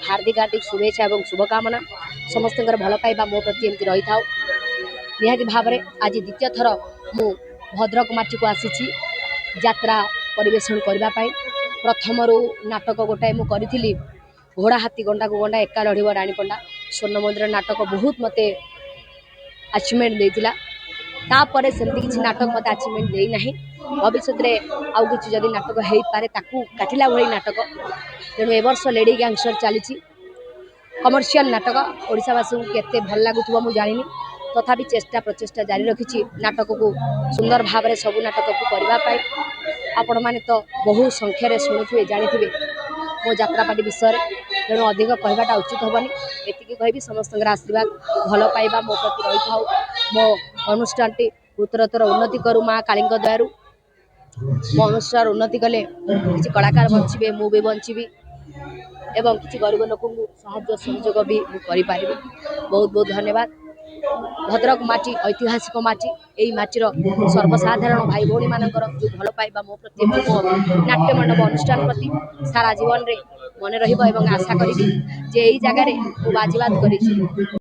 हार्दिक हार्दिक शुभेच्छा और शुभकामना समस्त भल पाइबा मो प्रति एमती रही था। निहाती भाव में आज द्वितीय थर मु भद्रक माटी को आसी यात्रा परिवेषण करने। प्रथम नाटक गोटाए मुझे घोड़ा हाथी गंडा को गंडा एका लड़ब राणी पंडा स्वर्ण मंदिर नाटक बहुत मत अचिवमेंट देता। तापर सेमती किसी नाटक मत अचिवमेंट देना भविष्य में आउ कि जदि नाटक हो पारे काटिला भली नाटक तेणु ए वर्ष लेडी गैंगस्टर चली कमर्शियल नाटक ओडावासी को केते भल लगुव मुझे जानी तथापि चेष्टा प्रचेषा जारी रखी नाटक को सुंदर भाव में सबू नाटक को करने। आपण मैंने तो बहु संख्यार शुणुवे जानी मो जात्रापाटी विषय तेणु अधिक कहवाटा उचित हेनी। एति कहि समस्त आशीर्वाद भल पाइबा मो प्रति रही था। मो अनुष्ठान टी उत्तरोत्तर उन्नति करू माँ काली दयारू मो अनुष्ठान उन्नति कले किसी कलाकार बचे मु भी बची एवं किसी गरीब लोक साहाय्य सहयोग भी करें। बहुत बहुत धन्यवाद। भद्रक माटी ऐतिहासिक माटी यही माटीर सर्वसाधारण भाई भौणी मानकर जो भल पाइबा मो प्रति मो नाट्य मंडप अनुष्ठान प्रति सारा जीवन रे मन रहिबो एवं आशा करी जे एई जगार बाजीबात करी।